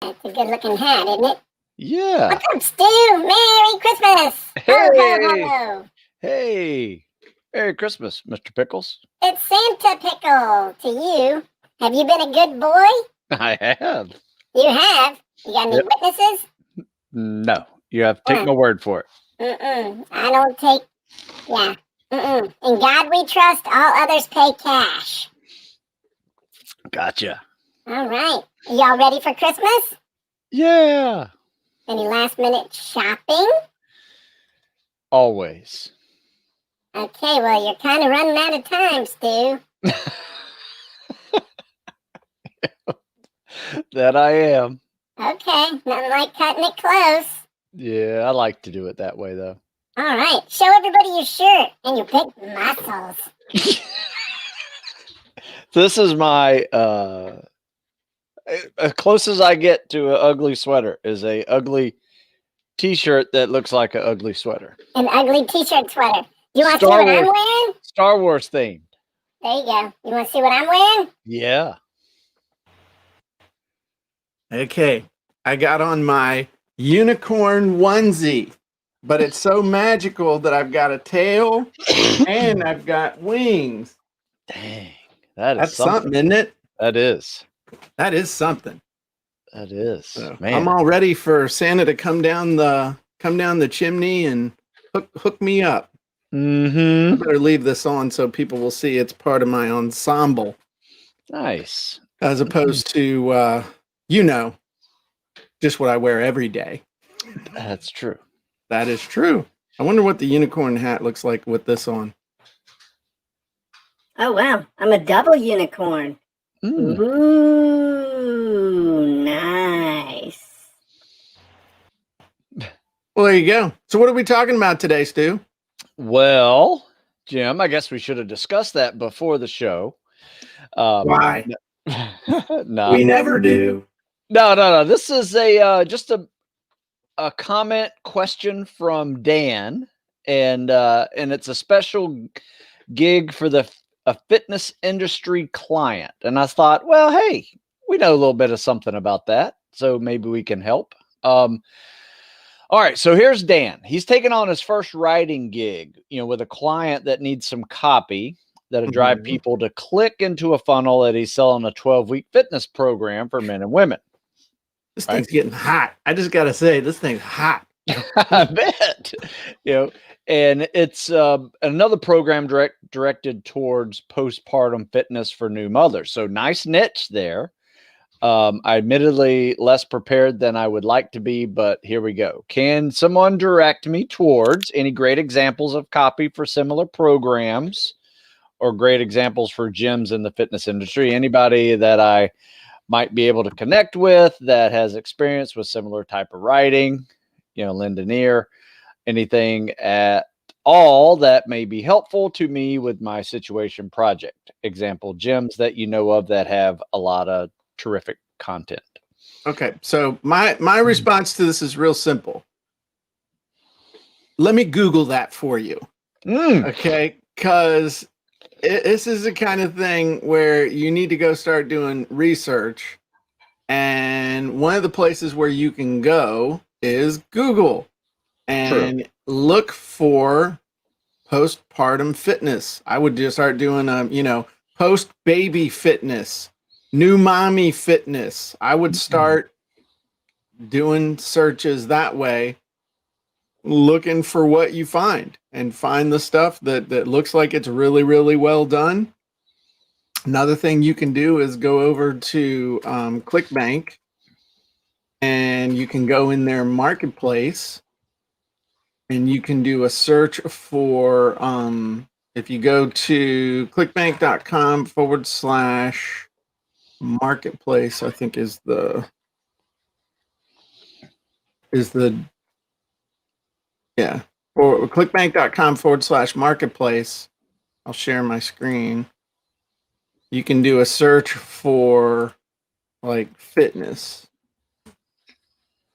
That's a good looking hat, isn't it? Yeah. What's up, Stu? Merry Christmas! Ho, ho, Hey. ho! Hey. Merry Christmas, Mr. Pickles. It's Santa Pickle to you. Have you been a good boy? I have. You have? You got any Yep. witnesses? No, you have to take my word for it. I don't take. Yeah. In God we trust, all others pay cash. Gotcha. All right. Y'all ready for Christmas? Yeah. Any last minute shopping? Always. Okay, well, you're kind of running out of time, Stu. That I am. Okay, nothing like cutting it close. Yeah, I like to do it that way, though. All right, show everybody your shirt and your big muscles. This is my as close as I get to an ugly sweater is a ugly t-shirt that looks like an ugly sweater. An ugly t-shirt sweater. You want to see what I'm wearing? Star Wars themed. There you go. You want to see what I'm wearing? Yeah. Okay, I got on my unicorn onesie, but it's so magical that I've got a tail and I've got wings. Dang, that's something, isn't it? That is. That is something. That is. So, Man. I'm all ready for Santa to come down the chimney and hook me up. Mm-hmm. I better leave this on so people will see it's part of my ensemble. Nice. As opposed to just what I wear every day. That's true. That is true. I wonder what the unicorn hat looks like with this on. Oh, wow. I'm a double unicorn. Ooh, nice. Well, there you go. So what are we talking about today, Stu? Well, Jim, I guess we should have discussed that before the show. Why? No. We never do. No. This is just a comment question from Dan, and it's a special gig for a fitness industry client. And I thought, well, hey, we know a little bit of something about that, so maybe we can help. All right, so here's Dan. He's taking on his first writing gig, with a client that needs some copy that'll drive people to click into a funnel that he's selling a 12-week fitness program for men and women. This thing's getting hot. I just got to say, this thing's hot. I bet. And it's another program directed towards postpartum fitness for new mothers. So nice niche there. I admittedly less prepared than I would like to be, but here we go. Can someone direct me towards any great examples of copy for similar programs or great examples for gyms in the fitness industry? Anybody that I might be able to connect with that has experience with similar type of writing, Lindoneer, anything at all that may be helpful to me with my situation project. Example, gyms that you know of that have a lot of terrific content. Okay, so my response to this is real simple. Let me Google that for you. Okay, because this is the kind of thing where you need to go start doing research. And one of the places where you can go is Google and look for postpartum fitness. I would just start doing, post baby fitness, new mommy fitness. I would start doing searches that way, looking for what you find and find the stuff that looks like it's really, really well done. Another thing you can do is go over to ClickBank and you can go in their marketplace and you can do a search for, if you go to clickbank.com/marketplace, I think is the or clickbank.com/marketplace. I'll share my screen. You can do a search for like fitness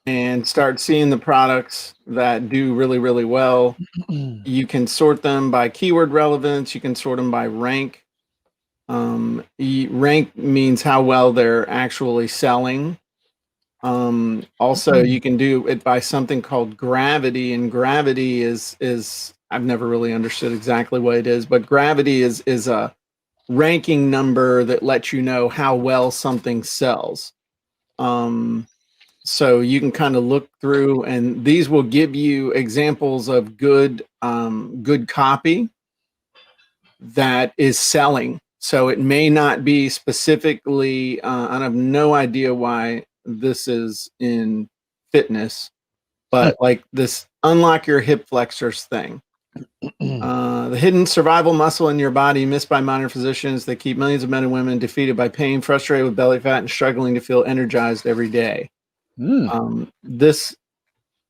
and start seeing the products that do really, really well. You can sort them by keyword relevance. You can sort them by rank. Rank means how well they're actually selling. Also, you can do it by something called gravity, and gravity is I've never really understood exactly what it is, but gravity is a ranking number that lets you know how well something sells. So you can kind of look through, and these will give you examples of good copy that is selling. So it may not be specifically, I have no idea why this is in fitness, but like this unlock your hip flexors thing. The hidden survival muscle in your body missed by modern physicians that keep millions of men and women defeated by pain, frustrated with belly fat, and struggling to feel energized every day. This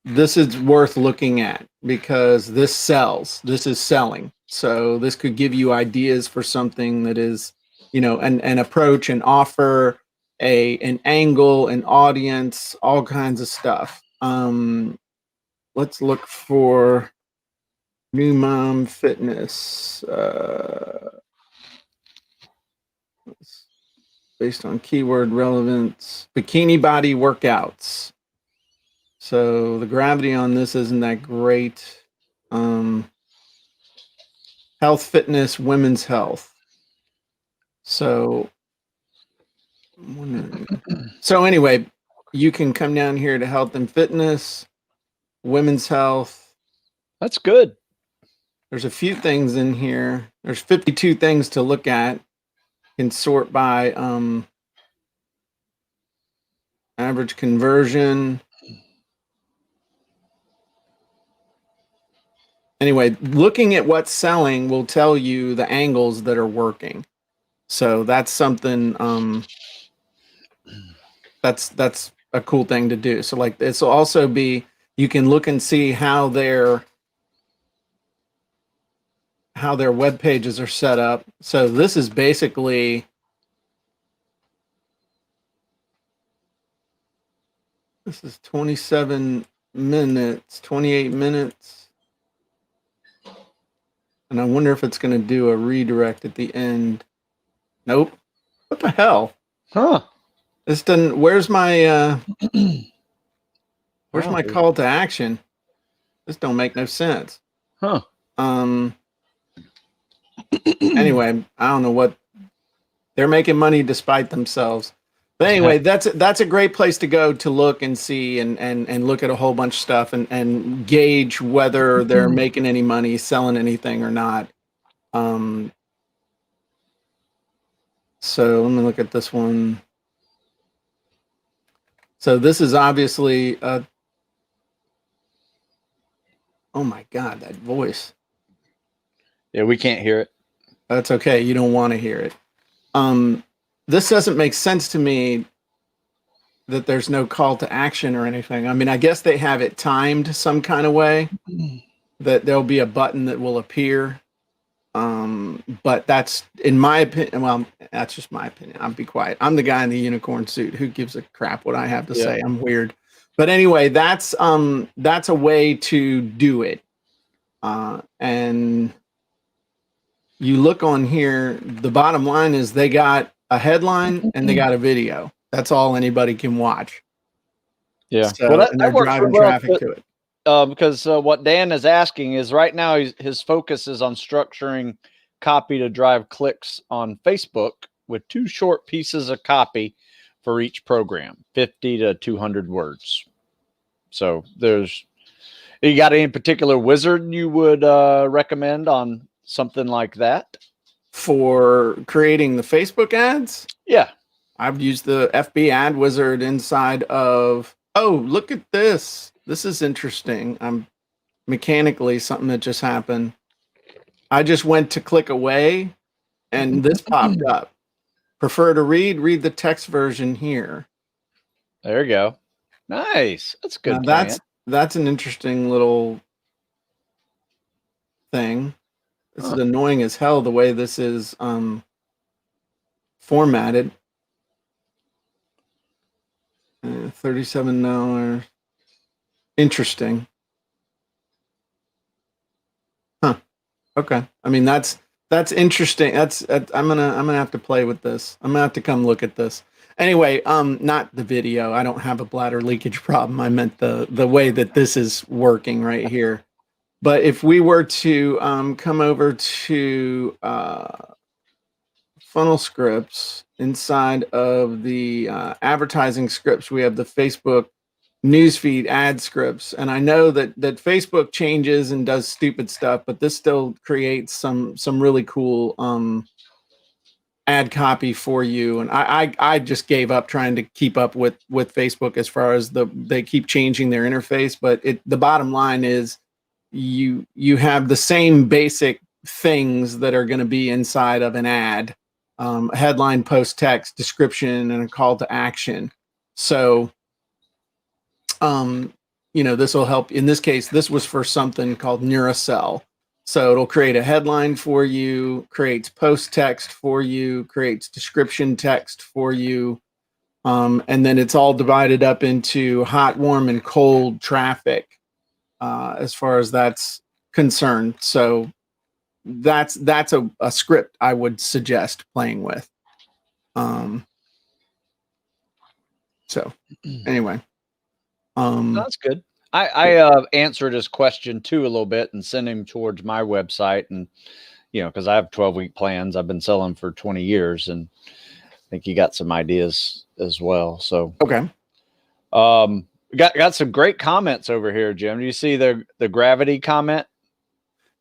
is worth looking at because this sells. This is selling. So this could give you ideas for something that is, an approach, an offer, an angle, an audience, all kinds of stuff. Let's look for New Mom Fitness. Based on keyword relevance, bikini body workouts. So the gravity on this isn't that great. Health, fitness, women's health. So anyway, you can come down here to health and fitness, women's health. That's good. There's a few things in here. There's 52 things to look at. You can sort by average conversion. Anyway, looking at what's selling will tell you the angles that are working. So that's something that's a cool thing to do. So like this will also be, you can look and see how their web pages are set up. So this is basically this is 27 minutes, 28 minutes. And I wonder if it's going to do a redirect at the end. Nope. What the hell? Huh. This doesn't, where's my call to action? This don't make no sense. Huh. Anyway, I don't know what they're making money despite themselves. But anyway, that's a great place to go to look and see and look at a whole bunch of stuff and gauge whether they're making any money, selling anything or not. So let me look at this one. So this is obviously oh my God, that voice. Yeah, we can't hear it. That's okay. You don't want to hear it. This doesn't make sense to me that there's no call to action or anything. I mean, I guess they have it timed some kind of way that there'll be a button that will appear. But that's, in my opinion, well, that's just my opinion. I'll be quiet. I'm the guy in the unicorn suit. Who gives a crap what I have to say? I'm weird. But anyway, that's a way to do it. And you look on here, the bottom line is they got a headline and they got a video. That's all anybody can watch. Yeah. So, Well, and they're driving traffic to it. Because what Dan is asking is right now his focus is on structuring copy to drive clicks on Facebook with 2 short pieces of copy for each program, 50 to 200 words. So you got any particular wizard you would recommend on something like that? For creating the Facebook ads? Yeah. I've used the FB ad wizard inside of, oh, look at this. This is interesting. I'm mechanically something that just happened. I just went to click away and this popped up. Prefer to read the text version here. There you go. Nice. That's good. That's an interesting little thing. This is annoying as hell the way this is formatted. $37. Interesting. Huh. Okay. I mean, that's interesting. I'm gonna have to play with this. I'm gonna have to come look at this. Anyway, not the video. I don't have a bladder leakage problem. I meant the way that this is working right here. But if we were to come over to funnel scripts, inside of the advertising scripts, we have the Facebook newsfeed ad scripts. And I know that Facebook changes and does stupid stuff, but this still creates some really cool ad copy for you. And I just gave up trying to keep up with Facebook as far as they keep changing their interface. But the bottom line is you have the same basic things that are going to be inside of an ad, a headline, post, text, description, and a call to action. So, this will help. In this case, this was for something called Neuracell. So it'll create a headline for you, creates post text for you, creates description text for you. And then it's all divided up into hot, warm, and cold traffic as far as that's concerned. So that's a script I would suggest playing with. So anyway. That's good. I answered his question too a little bit and sent him towards my website, and because I have 12-week plans. I've been selling for 20 years, and I think he got some ideas as well. So okay, got some great comments over here, Jim. Do you see the gravity comment?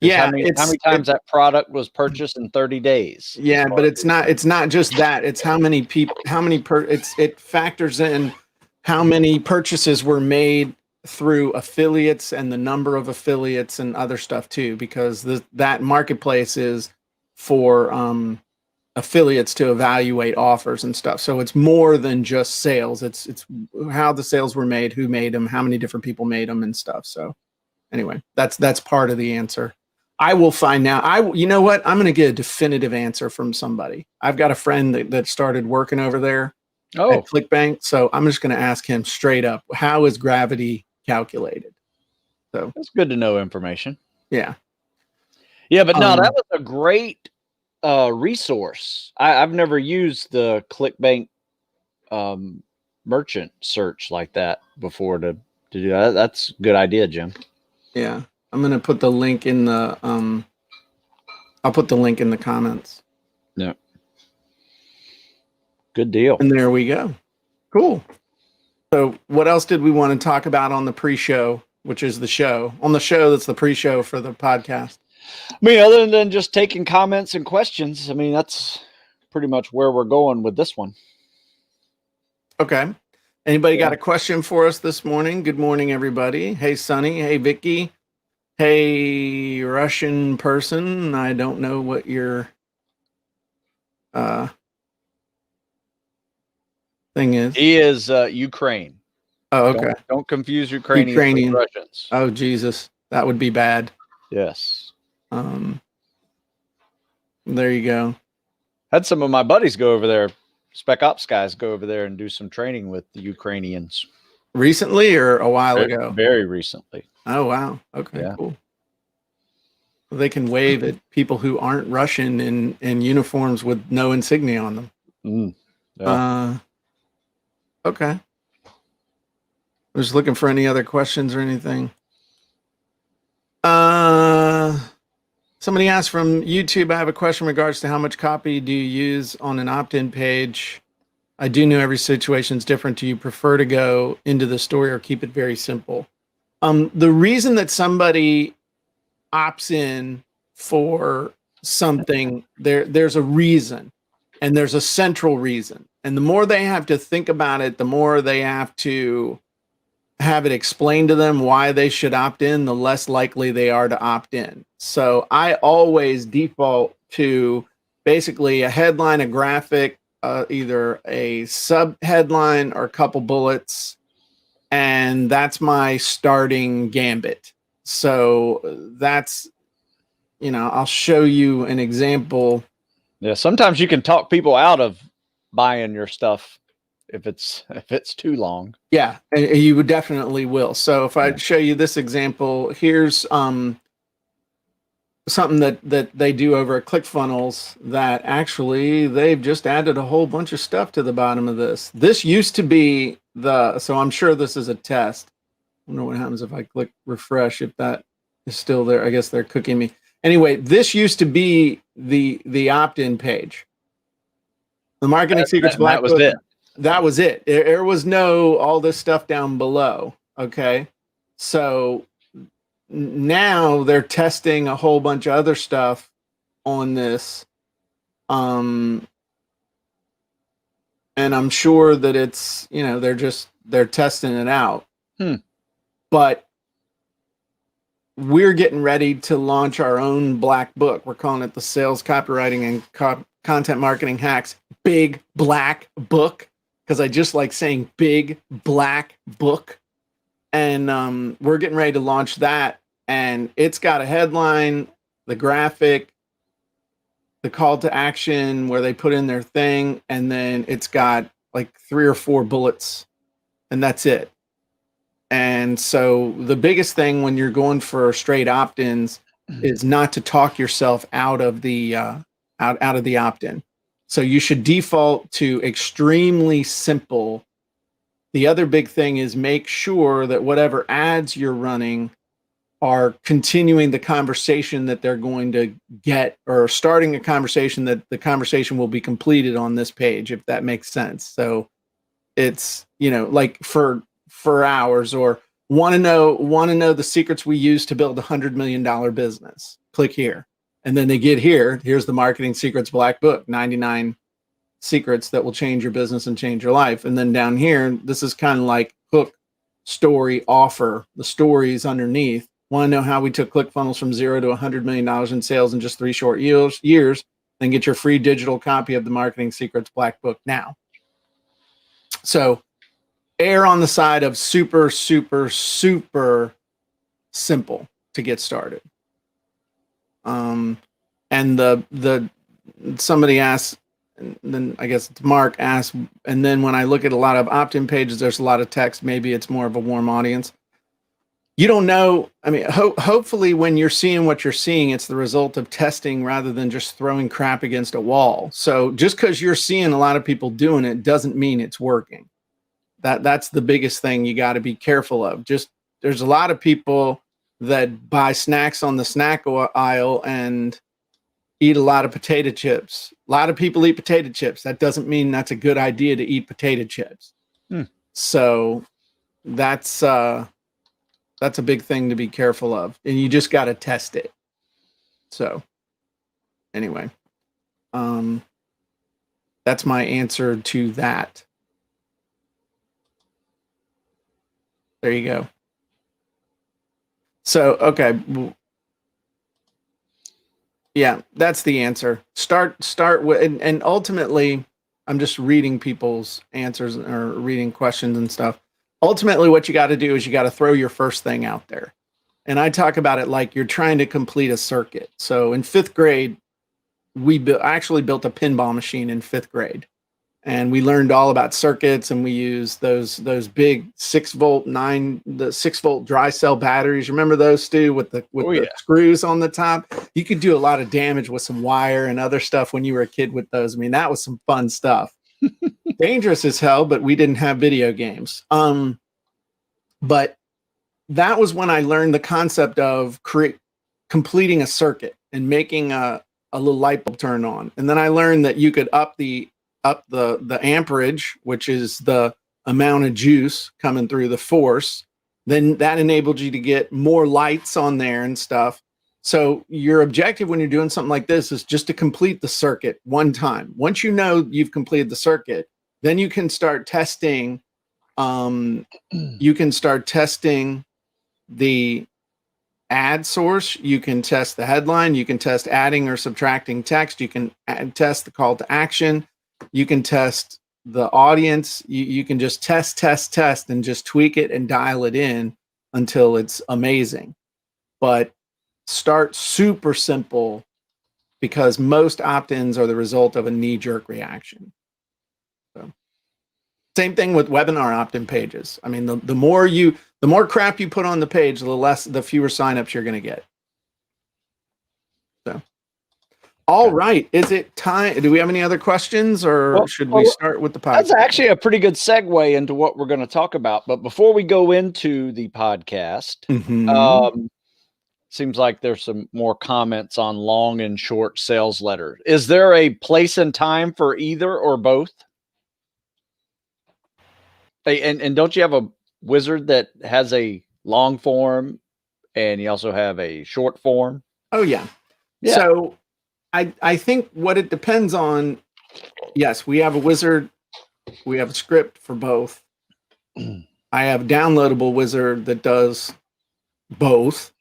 Yeah, how many times that product was purchased in 30 days? Yeah, but it's not just that. It's how many people, it factors in how many purchases were made through affiliates and the number of affiliates and other stuff too, because that marketplace is for affiliates to evaluate offers and stuff. So it's more than just sales. It's how the sales were made, who made them, how many different people made them and stuff. So anyway, that's part of the answer. I will find out. You know what? I'm going to get a definitive answer from somebody. I've got a friend that started working over there at ClickBank. So I'm just going to ask him straight up, how is gravity calculated? So that's good to know information. Yeah. Yeah, but no, that was a great resource. I've never used the ClickBank merchant search like that before to do that. That's a good idea, Jim. Yeah. I'm going to put the link in the I'll put the link in the comments. Yeah. Good deal. And there we go. Cool. So what else did we want to talk about on the pre-show, which is the show? On the show, that's the pre-show for the podcast. I mean, other than just taking comments and questions, I mean, that's pretty much where we're going with this one. Okay. Anybody got a question for us this morning? Good morning, everybody. Hey, Sonny. Hey, Vicky. Hey, Russian person. I don't know what your thing is. He is Ukraine. Oh, okay. Don't confuse Ukrainian with Russians. Oh, Jesus. That would be bad. Yes. There you go. Had some of my buddies go over there, Spec Ops guys go over there and do some training with the Ukrainians. Recently or a while ago? Very recently. Oh, wow. Okay, yeah. Cool. They can wave at people who aren't Russian in uniforms with no insignia on them. Yeah. Okay. I was looking for any other questions or anything. Somebody asked from YouTube, I have a question in regards to how much copy do you use on an opt-in page? I do know every situation is different. Do you prefer to go into the story or keep it very simple? The reason that somebody opts in for something, there's a reason, and there's a central reason. And the more they have to think about it, the more they have to have it explained to them why they should opt in, the less likely they are to opt in. So I always default to basically a headline, a graphic, either a sub headline or a couple bullets. And that's my starting gambit. So that's, I'll show you an example. Yeah. Sometimes you can talk people out of buying your stuff if it's too long. Yeah, and you would definitely will. So if I show you this example, here's something that they do over at ClickFunnels that actually they've just added a whole bunch of stuff to the bottom of this. This used to be so I'm sure this is a test. I wonder what happens if I click refresh, if that is still there. I guess they're cooking me. Anyway, this used to be the opt-in page. The Marketing Secrets Black That was Book. it. That was it. There was no all this stuff down below. Okay. So now they're testing a whole bunch of other stuff on this. And I'm sure that it's, they're testing it out. But we're getting ready to launch our own black book. We're calling it the Sales Copywriting and Content Marketing Hacks Big Black Book, because I just like saying big black book. And we're getting ready to launch that. And it's got a headline, the graphic, the call to action where they put in their thing, and then it's got like 3 or 4 bullets, and that's it. And so the biggest thing when you're going for straight opt-ins is not to talk yourself out of the out of the opt-in. So you should default to extremely simple. The other big thing is make sure that whatever ads you're running are continuing the conversation that they're going to get, or starting a conversation that the conversation will be completed on this page, if that makes sense. So it's, like for hours, or want to know the secrets we use to build $100 million business. Click here. And then they get here. Here's the Marketing Secrets Black Book, 99 secrets that will change your business and change your life. And then down here, this is kind of like hook, story, offer, the stories underneath. Want to know how we took ClickFunnels from 0 to $100 million in sales in just 3 short years? Then get your free digital copy of the Marketing Secrets Black Book now. So err on the side of super, super, super simple to get started. And somebody asked, and then I guess it's Mark asked, and then when I look at a lot of opt-in pages, there's a lot of text. Maybe it's more of a warm audience. You don't know. I mean, hopefully when you're seeing what you're seeing, it's the result of testing rather than just throwing crap against a wall. So just because you're seeing a lot of people doing it doesn't mean it's working. That's the biggest thing you got to be careful of. Just there's a lot of people that buy snacks on the snack aisle and eat a lot of potato chips. A lot of people eat potato chips. That doesn't mean that's a good idea to eat potato chips. So that's a big thing to be careful of, and you just got to test it. So anyway, that's my answer to that. There you go. So, okay. Yeah, that's the answer. Start with, and ultimately, I'm just reading people's answers or reading questions and stuff. Ultimately, what you got to do is you got to throw your first thing out there. And I talk about it like you're trying to complete a circuit. So in 5th grade, I actually built a pinball machine in 5th grade. And we learned all about circuits, and we used those big 6-volt dry cell batteries. Remember those, Stu, with the screws on the top? You could do a lot of damage with some wire and other stuff when you were a kid with those. I mean, that was some fun stuff. Dangerous as hell, but we didn't have video games. But that was when I learned the concept of completing a circuit and making a little light bulb turn on. And then I learned that you could up the amperage, which is the amount of juice coming through the force. Then that enabled you to get more lights on there and stuff. So your objective when you're doing something like this is just to complete the circuit one time. Once you know you've completed the circuit, then you can start testing. You can start testing the ad source. You can test the headline. You can test adding or subtracting text. You can test the call to action. You can test the audience. You can just test, and just tweak it and dial it in until it's amazing. But start super simple, because most opt-ins are the result of a knee-jerk reaction. So, same thing with webinar opt-in pages. I mean, the more crap you put on the page, the fewer signups you're going to get. All right. Is it time? Do we have any other questions, or Well, should we start with the podcast? That's actually a pretty good segue into what we're going to talk about. But before we go into the podcast, Mhm. seems like there's some more comments on long and short sales letter. Is there a place and time for either or both? And don't you have a wizard that has a long form and you also have a short form? Oh yeah. Yeah. So I think what it depends on, yes, we have a wizard, we have a script for both. I have a downloadable wizard that does both.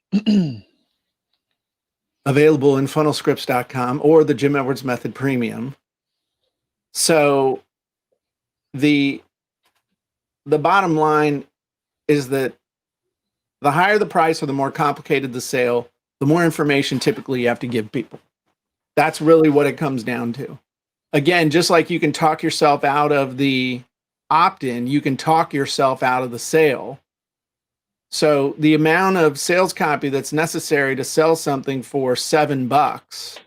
Available in funnelscripts.com or the Jim Edwards Method Premium. So the bottom line is that the higher the price or the more complicated the sale, the more information typically you have to give people. That's really what it comes down to. Again, just like you can talk yourself out of the opt-in, you can talk yourself out of the sale. So the amount of sales copy that's necessary to sell something for $7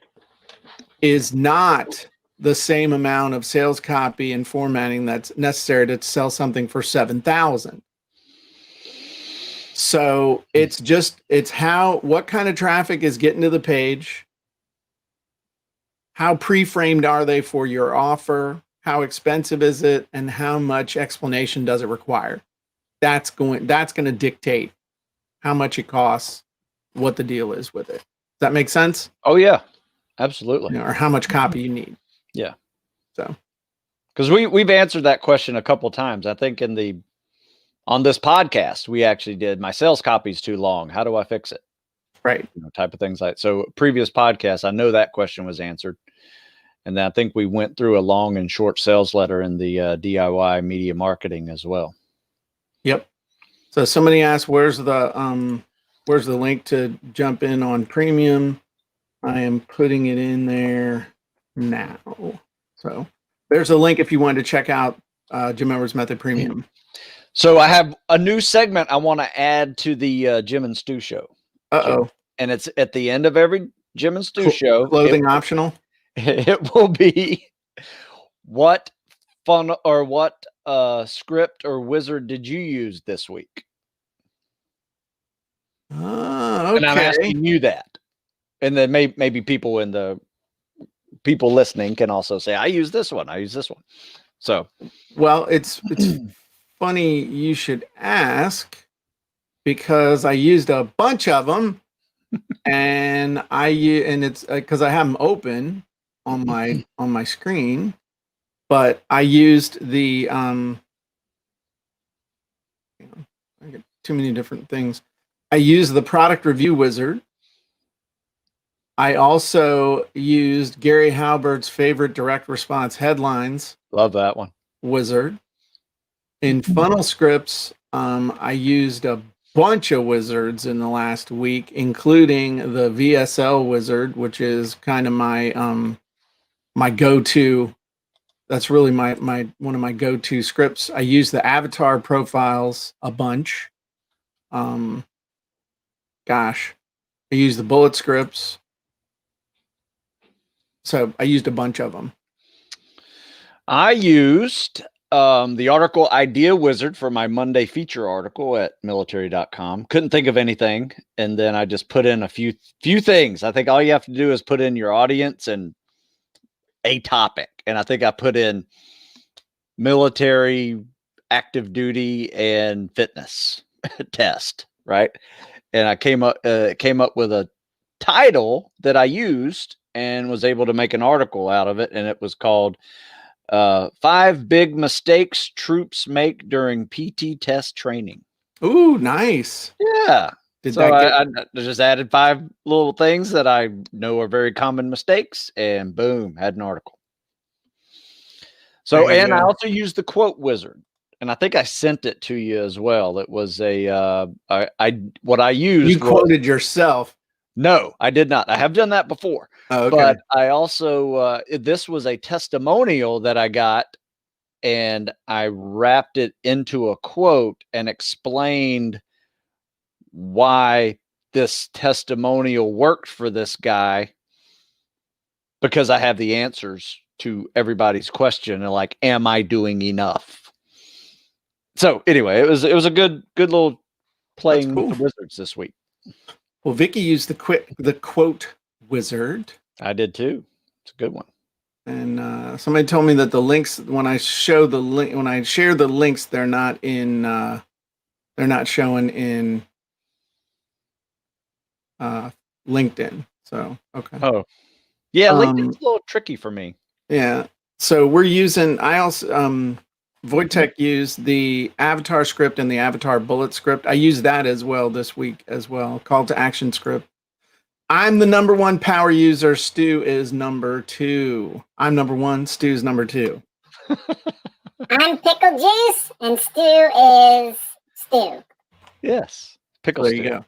is not the same amount of sales copy and formatting that's necessary to sell something for 7,000. So it's what kind of traffic is getting to the page, how pre-framed are they for your offer, how expensive is it, and how much explanation does it require. That's going to dictate how much it costs, what the deal is with it. Does that make sense? Oh yeah, absolutely. Or how much copy you need. Yeah. So, because we've answered that question a couple times. I think on this podcast we actually did. My sales copy is too long. How do I fix it? Right. Type of things like so. Previous podcasts, I know that question was answered, and then I think we went through a long and short sales letter in the DIY media marketing as well. Yep. So somebody asked, where's the link to jump in on premium? I am putting it in there now. So there's a link if you wanted to check out Jim Edwards Method Premium. So I have a new segment I want to add to the Jim and Stu show. Uh-oh. And it's at the end of every Jim and Stu show. Clothing optional? It will be what fun or what script or wizard did you use this week? Oh, okay. And I'm asking you that. And then maybe people listening can also say, I use this one. I use this one. So, well, it's funny you should ask because I used a bunch of them and it's because I have them open on my screen, but I used the I get too many different things. I used the product review wizard. I also used Gary Halbert's favorite direct response headlines. Love that one. Wizard. In funnel scripts, I used a bunch of wizards in the last week, including the VSL wizard, which is kind of my my go-to. That's really my one of my go-to scripts. I use the avatar profiles a bunch. Gosh, I use the bullet scripts. So I used a bunch of them. I used the article Idea Wizard for my Monday feature article at military.com. Couldn't think of anything. And then I just put in a few things. I think all you have to do is put in your audience and a topic. And I think I put in military, active duty, and fitness test, right? And I came up with a title that I used and was able to make an article out of it. And it was called 5 Big Mistakes Troops Make During PT Test Training. Ooh, nice. Yeah. I just added 5 little things that I know are very common mistakes, and boom, had an article. So, and I also used the quote wizard, and I think I sent it to you as well. It was what I used. You quoted yourself. No, I did not. I have done that before. Oh, okay. But I also, this was a testimonial that I got, and I wrapped it into a quote and explained why this testimonial worked for this guy because I have the answers to everybody's question and like, am I doing enough? So anyway, it was a good little playing cool. with the Wizards this week. Well, Vicky used the quote wizard. I did too. It's a good one. And somebody told me that the links, when I share the links, they're not showing in LinkedIn. So okay. Oh, yeah, LinkedIn's a little tricky for me. Yeah. So we're using. I also Wojtek used the avatar script and the avatar bullet script. I used that as well this week as well. Call to action script. I'm the number one power user. Stu is number 2. I'm number 1. Stu's number 2. I'm Pickle Juice, and Stu is Stu. Yes. Pickle There stew. you go.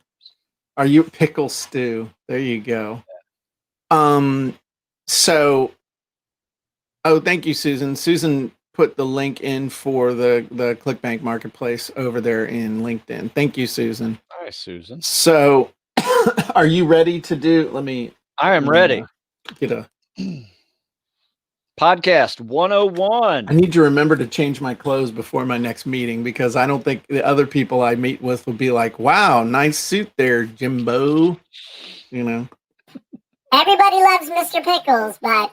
Are you Pickle Stu? There you go. So, thank you, Susan. Susan put the link in for the ClickBank Marketplace over there in LinkedIn. Thank you, Susan. Hi, Susan. So, are you ready to do? I am ready. Get a Podcast 101. I need to remember to change my clothes before my next meeting because I don't think the other people I meet with will be like, "Wow, nice suit there, Jimbo." You know. Everybody loves Mr. Pickles, but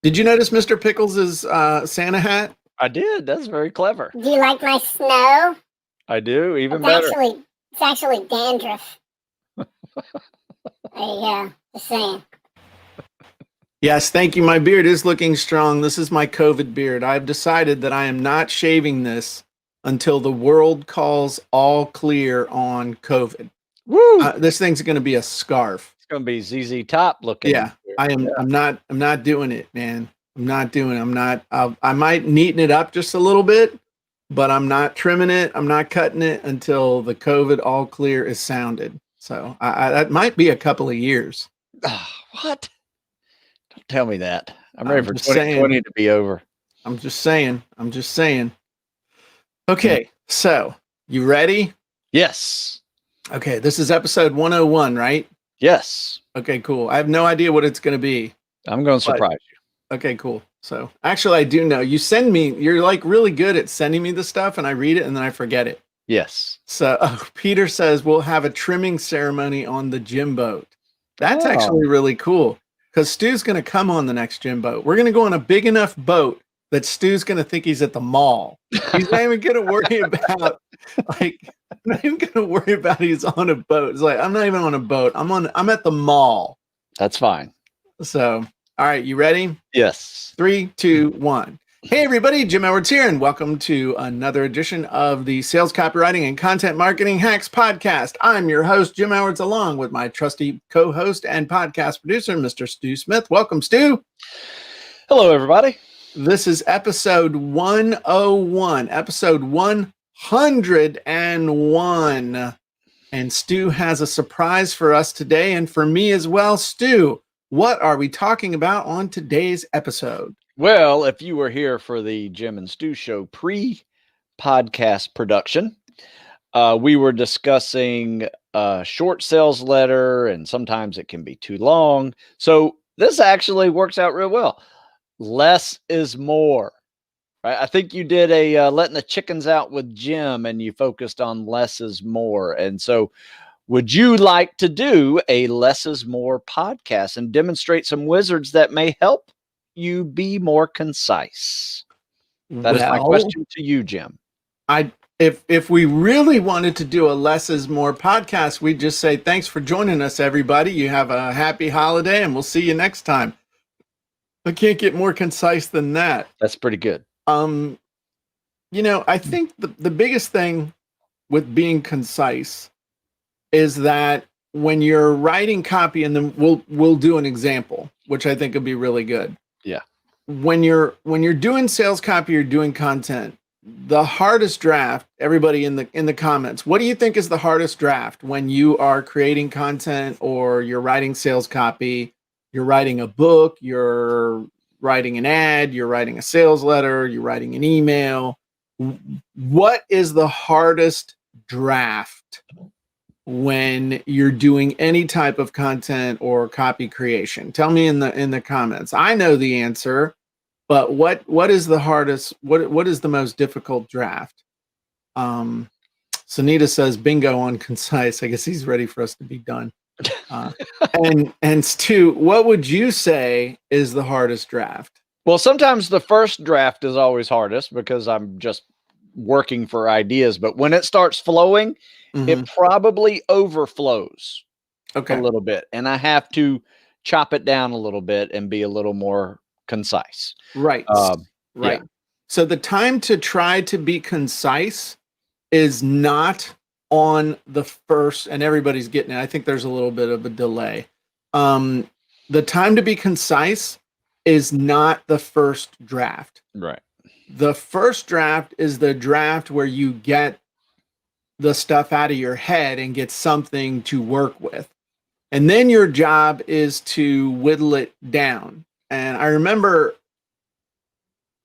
Did you notice Mr. Pickles' Santa hat? I did. That's very clever. do you like my snow? I do. Even It's better. actually dandruff. There you go. Just saying. Yes, thank you. My beard is looking strong. This is my COVID beard. I've decided that I am not shaving this until the world calls all clear on COVID. Woo! This thing's going to be a scarf. It's going to be ZZ Top looking. Yeah, I am. Yeah. I'm not doing it, man. I'm not doing it. I might neaten it up just a little bit, but I'm not trimming it. I'm not cutting it until the COVID all clear is sounded. So that might be a couple of years. What? Don't tell me that. I'm ready for 2020 to be over. I'm just saying. Okay, so you ready? Yes. Okay, this is episode 101, right? Yes. Okay, cool. I have no idea what it's going to be. I'm going to surprise you. Okay, cool. So actually, I do know. You're like really good at sending me the stuff and I read it and then I forget it. Yes. So Peter says we'll have a trimming ceremony on the gym boat. That's actually really cool because Stu's going to come on the next gym boat. We're going to go on a big enough boat that Stu's going to think he's at the mall. He's not even going to worry about he's on a boat. It's like, I'm not even on a boat. I'm at the mall. That's fine. So, all right, you ready? Yes. 3, 2, 1. Hey everybody, Jim Edwards here, and welcome to another edition of the Sales Copywriting and Content Marketing Hacks Podcast. I'm your host, Jim Edwards, along with my trusty co-host and podcast producer, Mr. Stu Smith. Welcome, Stu. Hello, everybody. This is episode 101, episode 101. And Stu has a surprise for us today, and for me as well. Stu, what are we talking about on today's episode? Well, if you were here for the Jim and Stu show pre-podcast production, we were discussing a short sales letter, and sometimes it can be too long. So this actually works out real well. Less is more. Right? I think you did a letting the chickens out with Jim, and you focused on less is more. And so would you like to do a less is more podcast and demonstrate some wizards that may help you be more concise? That is my question to you, Jim. If we really wanted to do a less is more podcast, we'd just say, thanks for joining us, everybody. You have a happy holiday and we'll see you next time. I can't get more concise than that. That's pretty good. I think the biggest thing with being concise is that when you're writing copy, and then we'll do an example, which I think would be really good. Yeah. When you're doing sales copy or doing content, the hardest draft, everybody in the comments, what do you think is the hardest draft when you are creating content or you're writing sales copy, you're writing a book, you're writing an ad, you're writing a sales letter, you're writing an email? What is the hardest draft when you're doing any type of content or copy creation? Tell me in the comments. I know the answer, but what is the hardest? What is the most difficult draft? Sunita says bingo on concise. I guess he's ready for us to be done. And Stu, what would you say is the hardest draft? Well, sometimes the first draft is always hardest because I'm just working for ideas. But when it starts flowing, it probably overflows a little bit. And I have to chop it down a little bit and be a little more concise. Right. Right. Yeah. So the time to try to be concise is not on the first, and everybody's getting it. I think there's a little bit of a delay. The time to be concise is not the first draft. Right. The first draft is the draft where you get the stuff out of your head and get something to work with. And then your job is to whittle it down. And I remember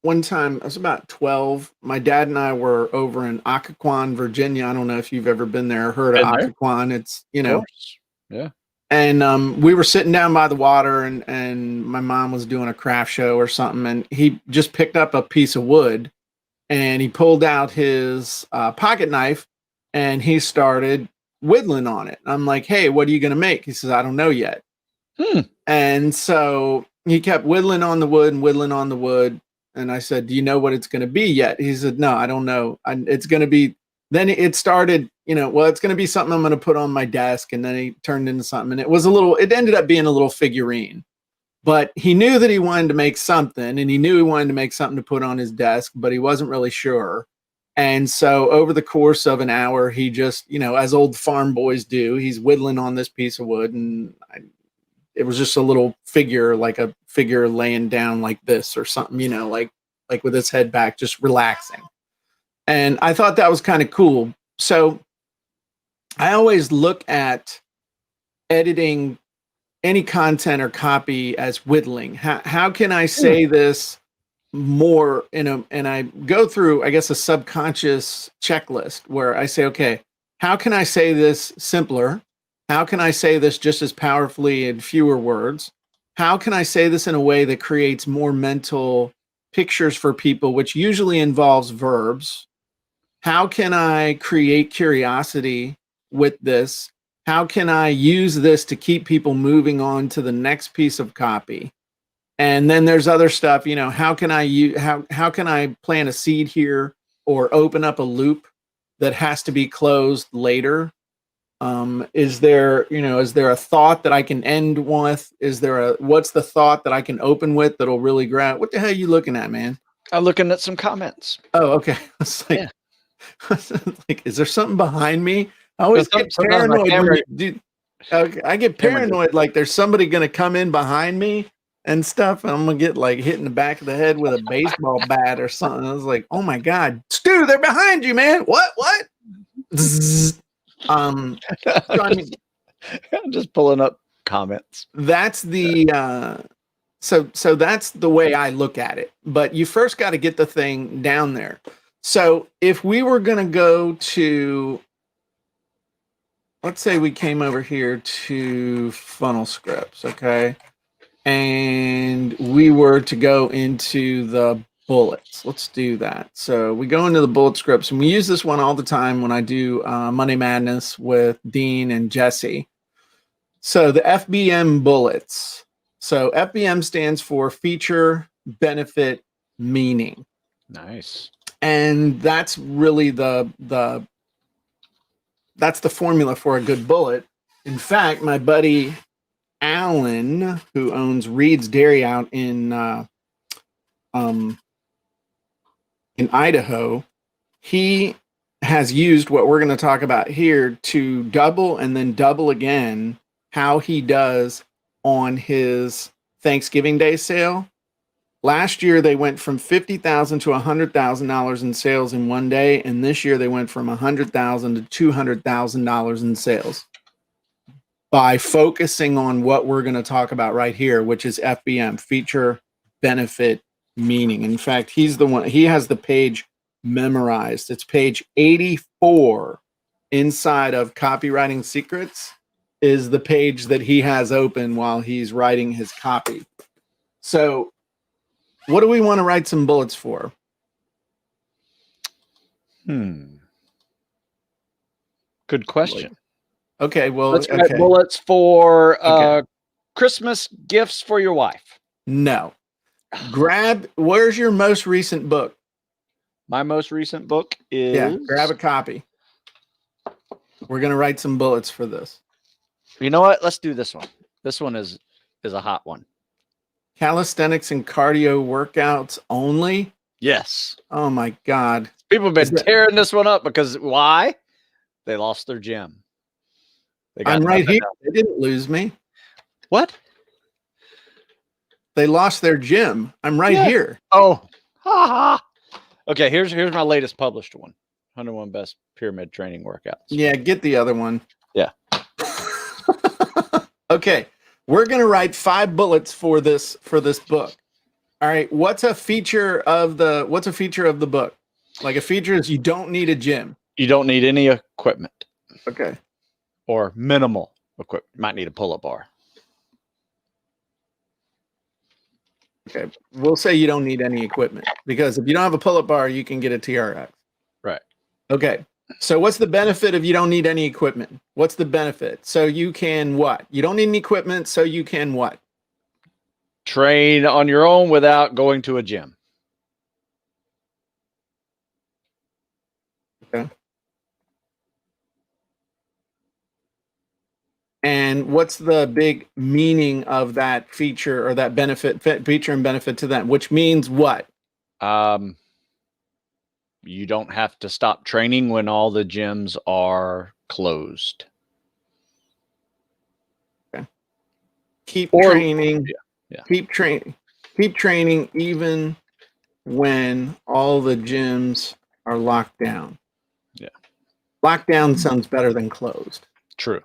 one time, I was about 12. My dad and I were over in Occoquan, Virginia. I don't know if you've ever been there or heard of Occoquan. It's, Yeah. And we were sitting down by the water, and my mom was doing a craft show or something, and he just picked up a piece of wood, and he pulled out his pocket knife, and he started whittling on it. I'm like, hey, what are you going to make? He says, I don't know yet. And so he kept whittling on the wood and whittling on the wood. And I said, do you know what it's going to be yet? He said, no, I don't know. It's going to be, then it started, well, it's going to be something I'm going to put on my desk. And then he turned into something, and it ended up being a little figurine, but he knew that he wanted to make something, and he knew he wanted to make something to put on his desk, but he wasn't really sure. And so over the course of an hour, he just, as old farm boys do, he's whittling on this piece of wood, and it was just a little figure, like a figure laying down like this or something, like with his head back, just relaxing. And I thought that was kind of cool. So I always look at editing any content or copy as whittling. How can I say this more and I go through, I guess, a subconscious checklist where I say, okay, how can I say this simpler? How can I say this just as powerfully in fewer words? How can I say this in a way that creates more mental pictures for people, which usually involves verbs? How can I create curiosity with this? How can I use this to keep people moving on to the next piece of copy? And then there's other stuff, how can I plant a seed here or open up a loop that has to be closed later? Is there a thought that I can end with? What's the thought that I can open with that'll really grab? What the hell are you looking at, man? I'm looking at some comments. Oh, okay. It's like, like, is there something behind me? I always get paranoid. I get paranoid, like there's somebody going to come in behind me and stuff, and I'm going to get like hit in the back of the head with a baseball bat or something. I was like, oh my God, Stu, they're behind you, man. What? I'm just pulling up comments. That's the so that's the way I look at it. But you first got to get the thing down there. So if we were going to go to, let's say we came over here to funnel scripts, okay, and we were to go into the bullets. Let's do that. So we go into the bullet scripts, and we use this one all the time when I do Money Madness with Dean and Jesse. So the FBM bullets. So FBM stands for feature, benefit, meaning. Nice. And that's really that's the formula for a good bullet. In fact, my buddy Alan, who owns Reed's Dairy out in Idaho, he has used what we're going to talk about here to double and then double again how he does on his Thanksgiving Day sale. Last year, they went from $50,000 to $100,000 in sales in one day, and this year they went from $100,000 to $200,000 in sales by focusing on what we're going to talk about right here, which is FBM, feature, benefit, meaning. In fact, he's the one, he has the page memorized. It's page 84 inside of Copywriting Secrets is the page that he has open while he's writing his copy. So what do we want to write some bullets for? Good question. Okay, well, let's write bullets for Christmas gifts for your wife. No. Where's your most recent book? My most recent book is... grab a copy. We're going to write some bullets for this. You know what? Let's do this one. This one is a hot one. Calisthenics and cardio workouts only? Yes. Oh my God. People have been tearing this one up because why? They lost their gym. I'm right here. They didn't lose me. What? They lost their gym. I'm right here. Oh. Ha ha. Okay, here's my latest published one. 101 best pyramid training workouts. Yeah, get the other one. Yeah. Okay. We're going to write 5 bullets for this book. All right. What's a feature of the book? Like, a feature is you don't need a gym. You don't need any equipment. Okay. Or minimal equipment. You might need a pull-up bar. Okay. We'll say you don't need any equipment, because if you don't have a pull-up bar, you can get a TRX. Right. Okay. So what's the benefit of you don't need any equipment? What's the benefit? So you can what? You don't need any equipment, so you can what? Train on your own without going to a gym. Okay. And what's the big meaning of that feature or that feature and benefit to them? Which means what? You don't have to stop training when all the gyms are closed. Okay. Keep training. Yeah. Keep training even when all the gyms are locked down. Yeah. Lockdown sounds better than closed. True.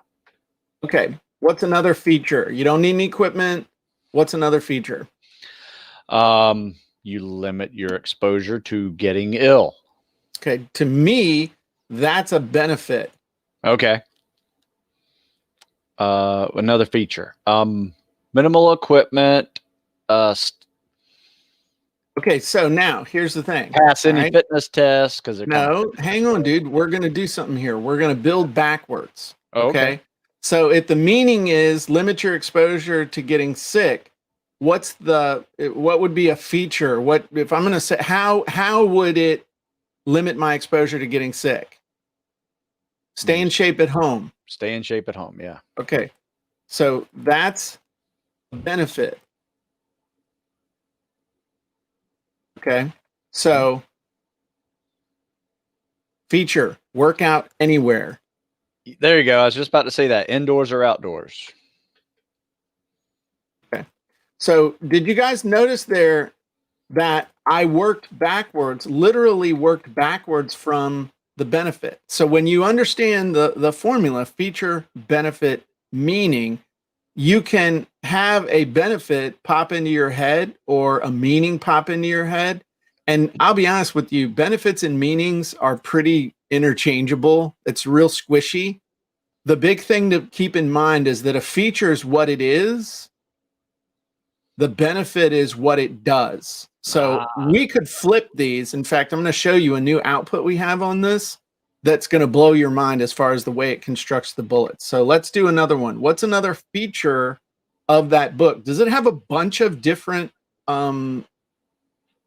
Okay. What's another feature? You don't need any equipment. What's another feature? You limit your exposure to getting ill. Okay. To me, that's a benefit. Okay. Another feature. Minimal equipment. Okay, so now here's the thing. Pass any fitness tests because no, hang on, dude. We're gonna do something here. We're gonna build backwards. Okay. So if the meaning is limit your exposure to getting sick, what would be a feature? What if I'm gonna say how would it limit my exposure to getting sick? Stay in shape at home. Stay in shape at home, yeah. Okay. So that's a benefit. Okay. So feature, workout anywhere. There you go. I was just about to say that. Indoors or outdoors. Okay. So did you guys notice there that I literally worked backwards from the benefit? So when you understand the formula, feature, benefit, meaning, you can have a benefit pop into your head or a meaning pop into your head. And I'll be honest with you, benefits and meanings are pretty interchangeable. It's real squishy. The big thing to keep in mind is that a feature is what it is. The benefit is what it does. So we could flip these. In fact, I'm going to show you a new output we have on this that's going to blow your mind as far as the way it constructs the bullets. So let's do another one. What's another feature of that book? Does it have a bunch of different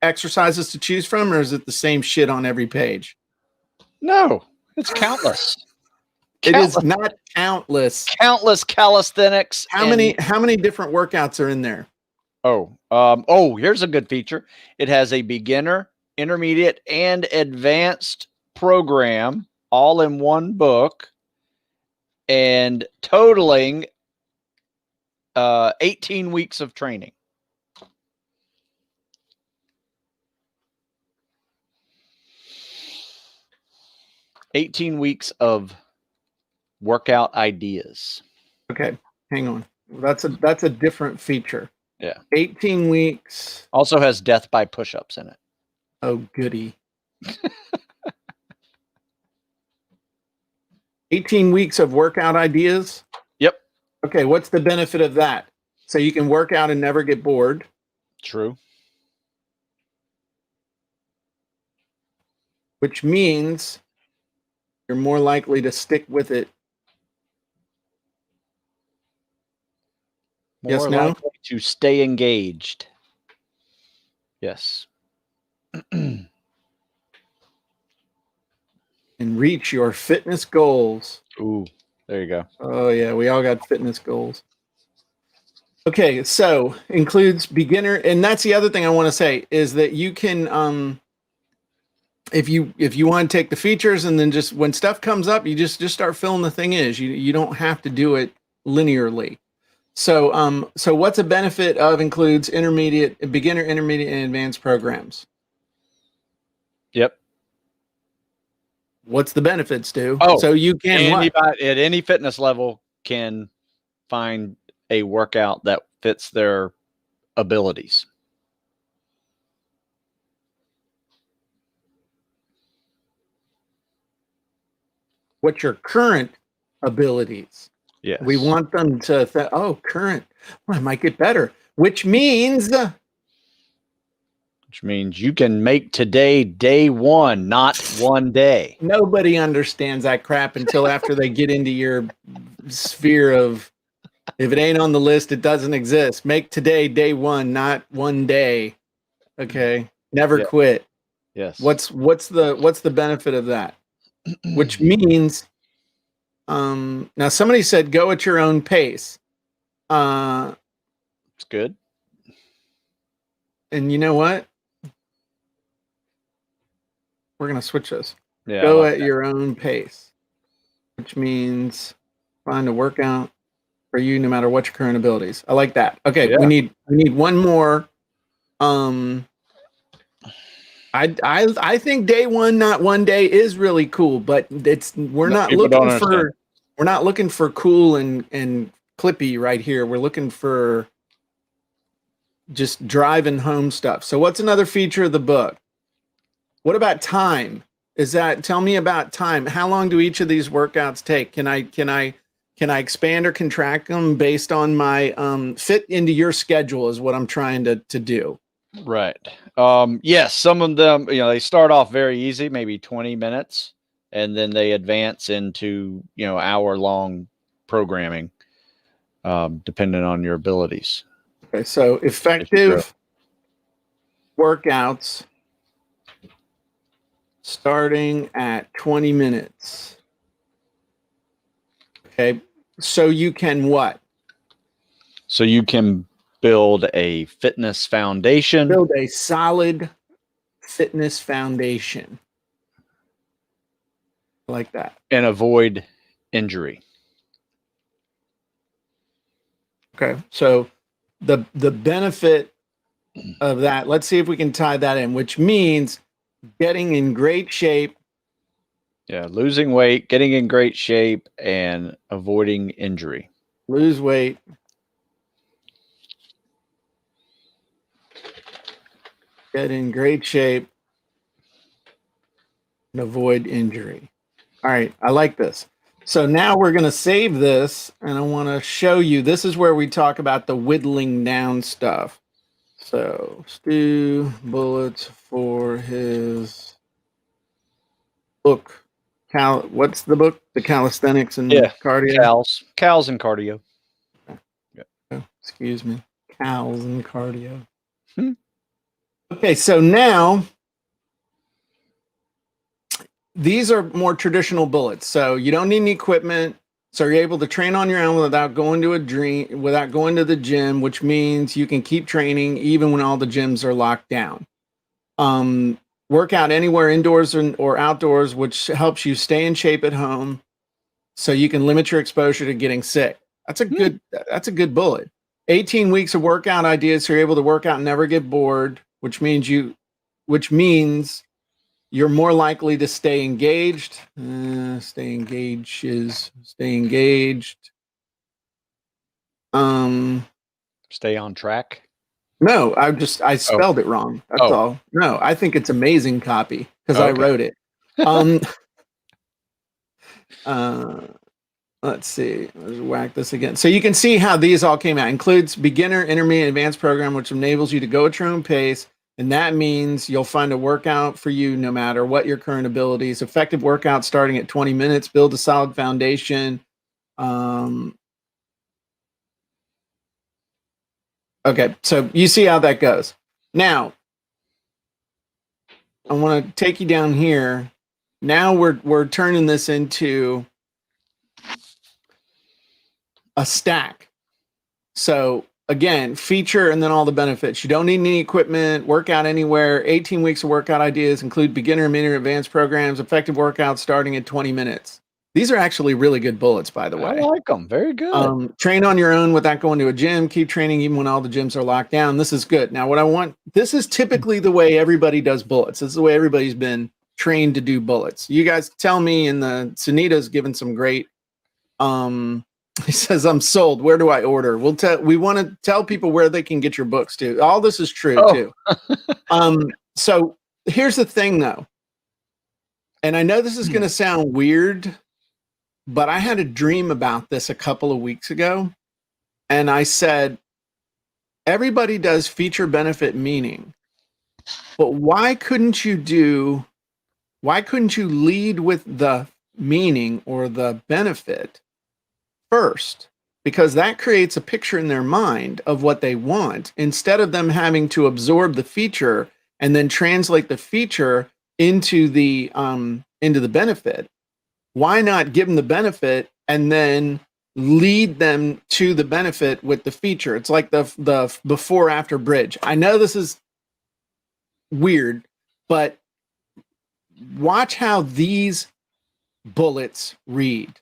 exercises to choose from, or is it the same shit on every page? No, it's countless. It is not countless. Countless calisthenics. How many different workouts are in there? Here's a good feature. It has a beginner, intermediate, and advanced program all in one book, and totaling 18 weeks of training. $18 weeks of workout ideas. Okay, hang on. That's a different feature. Yeah. 18 weeks. Also has death by push-ups in it. Oh, goody. 18 weeks of workout ideas. Yep. Okay, what's the benefit of that? So you can work out and never get bored. True. Which means you're more likely to stick with it. More Yes, no? likely to stay engaged. Yes. And reach your fitness goals. Ooh, there you go. Oh, yeah, we all got fitness goals. Okay, so includes beginner, and that's the other thing I want to say is that you can, if you want to take the features and then just when stuff comes up, you just start filling the thing in. You don't have to do it linearly. So so what's a benefit of includes beginner, intermediate, and advanced programs? Yep. What's the benefits, Stu? Oh, so you can what? Anybody at any fitness level can find a workout that fits their abilities. What's your current abilities? Yes. We want them to current. Well, I might get better, which means you can make today day one, not one day. nobody understands that crap until after they get into your sphere of, if it ain't on the list, it doesn't exist. Make today day one, not one day. Okay. Never quit. Yes. What's the benefit of that? Which means, now somebody said go at your own pace. It's good. And you know what? We're gonna switch this. Yeah. Go at your own pace, which means find a workout for you no matter what your current abilities. I like that. Okay, Yeah. we need one more. I think day one, not one day, is really cool, but we're not looking for cool and clippy right here. We're looking for just driving home stuff. So what's another feature of the book? What about time? Tell me about time. How long do each of these workouts take? Can I expand or contract them based on my fit into your schedule is what I'm trying to do. Right. Yes, some of them, they start off very easy, maybe 20 minutes, and then they advance into, hour-long programming, depending on your abilities. Okay, so effective workouts starting at 20 minutes. Okay, so you can what? So you can build a fitness foundation. Build a solid fitness foundation. I like that. And avoid injury. Okay, so the benefit of that, let's see if we can tie that in, which means getting in great shape. Yeah, losing weight, getting in great shape, and avoiding injury. Lose weight. Get in great shape and avoid injury. All right, I like this. So now we're going to save this, and I want to show you. This is where we talk about the whittling down stuff. So Stu bullets for his book. What's the book? The Calisthenics and Cardio? Cows and Cardio. Oh, excuse me. Cows and Cardio. Okay, so now these are more traditional bullets. So you don't need any equipment. So you're able to train on your own without going to the gym, which means you can keep training even when all the gyms are locked down. Work out anywhere, indoors or outdoors, which helps you stay in shape at home so you can limit your exposure to getting sick. That's a good bullet. 18 weeks of workout ideas so you're able to work out and never get bored, which means you're more likely to stay engaged. Stay engaged. Stay on track. No, I spelled it wrong. That's all. No, I think it's amazing copy because I wrote it. Let's see. Let's whack this again. So you can see how these all came out. Includes beginner, intermediate, advanced program, which enables you to go at your own pace. And that means you'll find a workout for you no matter what your current abilities. Effective workout starting at 20 minutes. Build a solid foundation. Okay, so you see how that goes. Now, I want to take you down here. Now we're turning this into a stack. So again, feature and then all the benefits. You don't need any equipment, workout anywhere, 18 weeks of workout ideas, include beginner, intermediate, advanced programs, effective workouts starting at 20 minutes. These are actually really good bullets, by the way. I like them. Very good. Train on your own without going to a gym. Keep training even when all the gyms are locked down. This is good. Now, this is typically the way everybody does bullets. This is the way everybody's been trained to do bullets. You guys tell me, and Sunita's given some great, he says, I'm sold. Where do I order? We want to tell people where they can get your books too. All this is true too. So here's the thing though. And I know this is going to sound weird, but I had a dream about this a couple of weeks ago. And I said, everybody does feature benefit meaning, but why couldn't you lead with the meaning or the benefit first? Because that creates a picture in their mind of what they want instead of them having to absorb the feature and then translate the feature into the benefit. Why not give them the benefit and then lead them to the benefit with the feature? It's like the before after bridge. I know this is weird, but watch how these bullets read.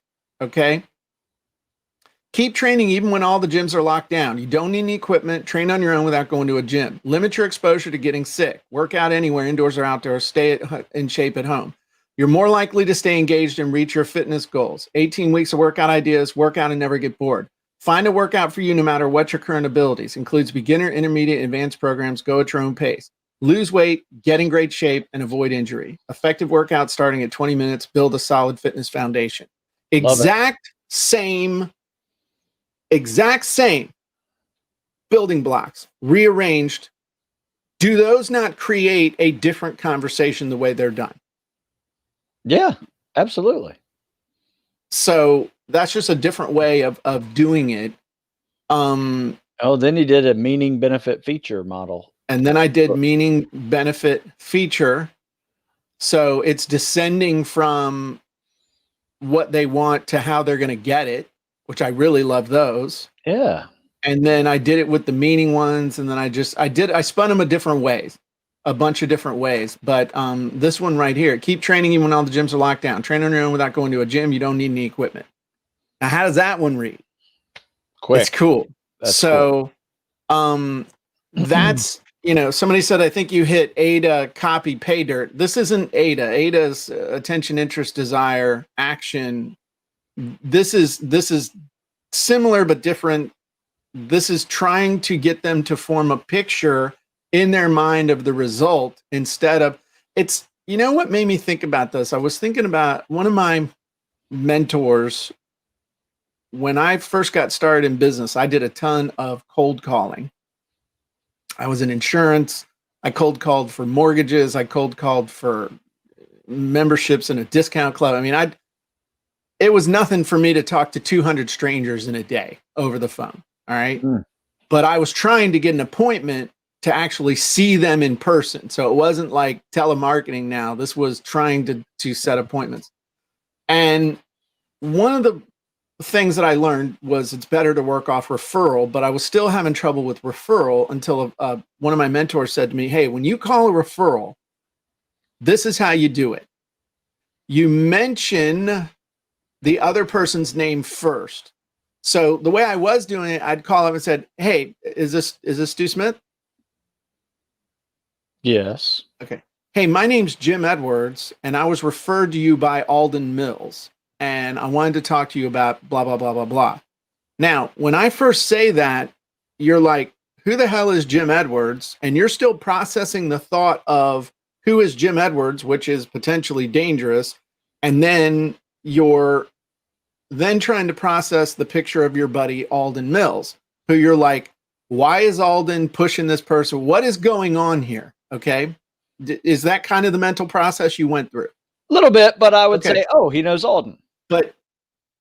Okay. Keep training even when all the gyms are locked down. You don't need any equipment. Train on your own without going to a gym. Limit your exposure to getting sick. Work out anywhere, indoors or outdoors. Stay in shape at home. You're more likely to stay engaged and reach your fitness goals. 18 weeks of workout ideas. Work out and never get bored. Find a workout for you no matter what your current abilities. Includes beginner, intermediate, advanced programs. Go at your own pace. Lose weight, get in great shape, and avoid injury. Effective workout starting at 20 minutes. Build a solid fitness foundation. Exact same building blocks rearranged. Do those not create a different conversation the way they're done? Yeah, absolutely. So that's just a different way of doing it. Then you did a meaning benefit feature model. And then I did meaning benefit feature. So it's descending from what they want to how they're going to get it, which I really love those. Yeah. And then I did it with the meaning ones. And then I spun them a bunch of different ways. But this one right here, keep training even when all the gyms are locked down. Train on your own without going to a gym. You don't need any equipment. Now, how does that one read? Quick. It's cool. That's somebody said, I think you hit AIDA, copy, pay dirt. This isn't AIDA. AIDA's attention, interest, desire, action. This is similar but different. This is trying to get them to form a picture in their mind of the result instead of it's, you know what made me think about this? I was thinking about one of my mentors. When I first got started in business, I did a ton of cold calling. I was in insurance. I cold called for mortgages. I cold called for memberships in a discount club. I mean, it was nothing for me to talk to 200 strangers in a day over the phone. All right. But I was trying to get an appointment to actually see them in person. So it wasn't like telemarketing now. This was trying to set appointments. And one of the things that I learned was it's better to work off referral, but I was still having trouble with referral until one of my mentors said to me, hey, when you call a referral, this is how you do it. You mention the other person's name first. So the way I was doing it, I'd call up and said, hey, is this Stu Smith? Yes. Okay. Hey, my name's Jim Edwards, and I was referred to you by Alden Mills, and I wanted to talk to you about blah, blah, blah, blah, blah. Now, when I first say that, you're like, who the hell is Jim Edwards? And you're still processing the thought of who is Jim Edwards, which is potentially dangerous. And then you're then trying to process the picture of your buddy Alden Mills, who you're like, why is Alden pushing this person? What is going on here? Okay. Is that kind of the mental process you went through? A little bit, but I would Okay. say, oh, he knows Alden. But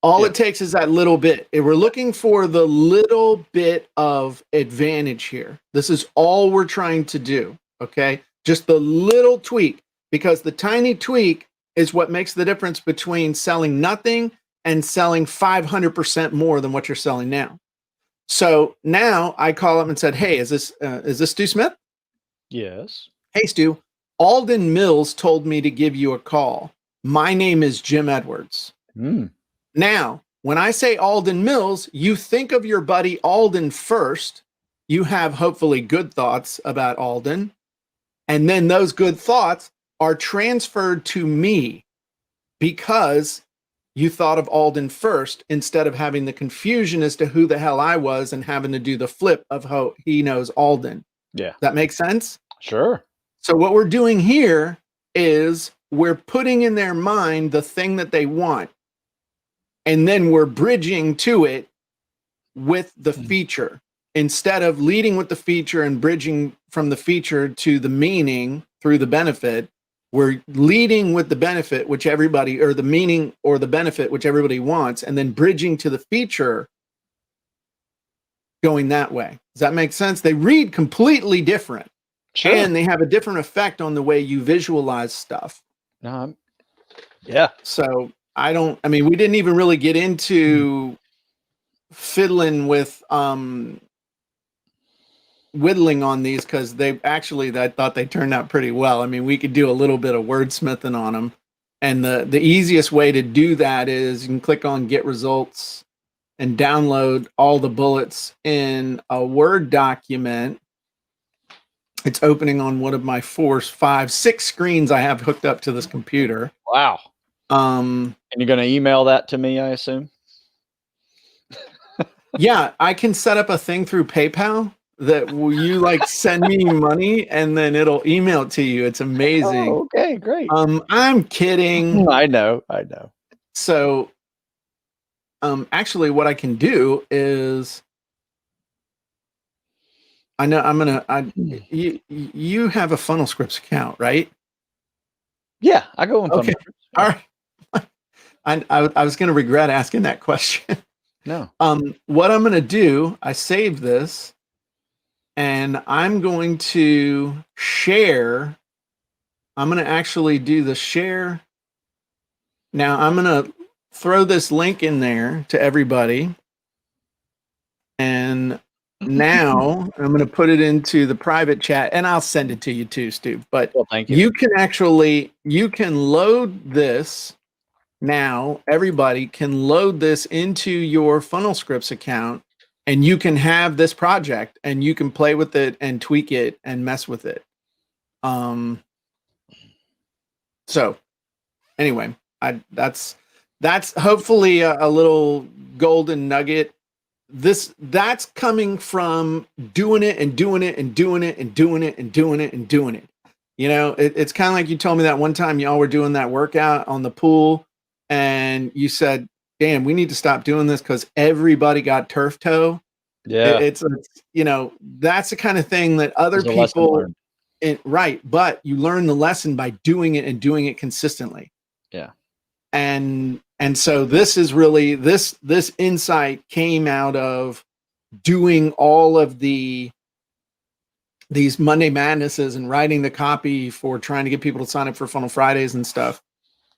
all Yeah. it takes is that little bit. If we're looking for the little bit of advantage here, this is all we're trying to do. Okay. Just the little tweak, because the tiny tweak is what makes the difference between selling nothing and selling 500% more than what you're selling now. So now I call up and said, hey, is this Stu Smith? Yes. Hey, Stu, Alden Mills told me to give you a call. My name is Jim Edwards. Mm. Now, when I say Alden Mills, you think of your buddy Alden first. You have hopefully good thoughts about Alden. And then those good thoughts are transferred to me because you thought of Alden first instead of having the confusion as to who the hell I was and having to do the flip of how he knows Alden. Yeah. That makes sense? Sure. So what we're doing here is we're putting in their mind the thing that they want. And then we're bridging to it with the feature. Instead of leading with the feature and bridging from the feature to the meaning through the benefit, we're leading with the benefit, which everybody, or the meaning or the benefit, which everybody wants, and then bridging to the feature going that way. Does that make sense? They read completely different. Sure. And they have a different effect on the way you visualize stuff. No, yeah. So we didn't even really get into fiddling with whittling on these because I thought they turned out pretty well. I mean, we could do a little bit of wordsmithing on them. And the easiest way to do that is you can click on Get Results and download all the bullets in a Word document. It's opening on one of my 4, 5, 6 screens I have hooked up to this computer. Wow. And you're going to email that to me, I assume? Yeah, I can set up a thing through PayPal that you like send me money and then it'll email it to you. It's amazing. Oh, okay, great. I'm kidding. I know. So, actually what I can do is you have a Funnel Scripts account, right? Yeah, I go in. Okay. All right. I was going to regret asking that question. No. What I'm going to do, I save this and I'm going to share. I'm going to actually do the share. Now I'm going to throw this link in there to everybody. And now I'm going to put it into the private chat and I'll send it to you too, Stu. But thank you. You can load this. Now everybody can load this into your Funnel Scripts account and you can have this project and you can play with it and tweak it and mess with it. So anyway, that's hopefully a little golden nugget. That's coming from doing it and doing it and doing it and doing it and doing it and doing it. You know, it's kind of like you told me that one time y'all were doing that workout on the pool and you said, damn, we need to stop doing this because everybody got turf toe. Yeah. It's that's the kind of thing that other people, right. But you learn the lesson by doing it and doing it consistently. Yeah. And so this is really, this insight came out of doing all of these Monday Madnesses and writing the copy for trying to get people to sign up for Funnel Fridays and stuff.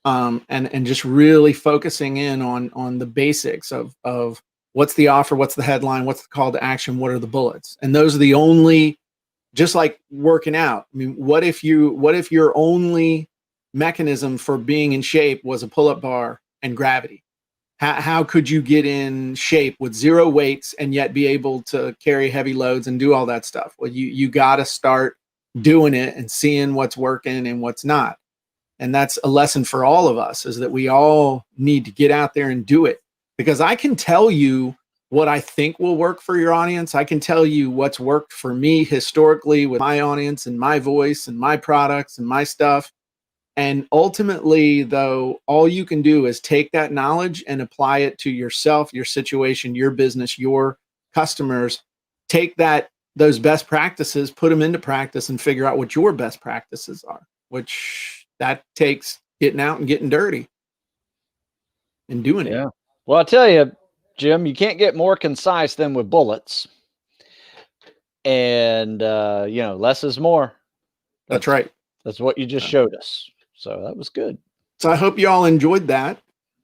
And just really focusing in on the basics of what's the offer, what's the headline, what's the call to action, what are the bullets? And those are the only, just like working out. I mean, what if your only mechanism for being in shape was a pull-up bar and gravity? How could you get in shape with 0 weights and yet be able to carry heavy loads and do all that stuff? Well, you got to start doing it and seeing what's working and what's not. And that's a lesson for all of us, is that we all need to get out there and do it. Because I can tell you what I think will work for your audience. I can tell you what's worked for me historically with my audience and my voice and my products and my stuff. And ultimately, though, all you can do is take that knowledge and apply it to yourself, your situation, your business, your customers. Take those best practices, put them into practice, and figure out what your best practices are, which that takes getting out and getting dirty and doing it. Well, I'll tell you, Jim, you can't get more concise than with bullets. And, less is more. That's right. That's what you just showed us. So that was good. So I hope you all enjoyed that.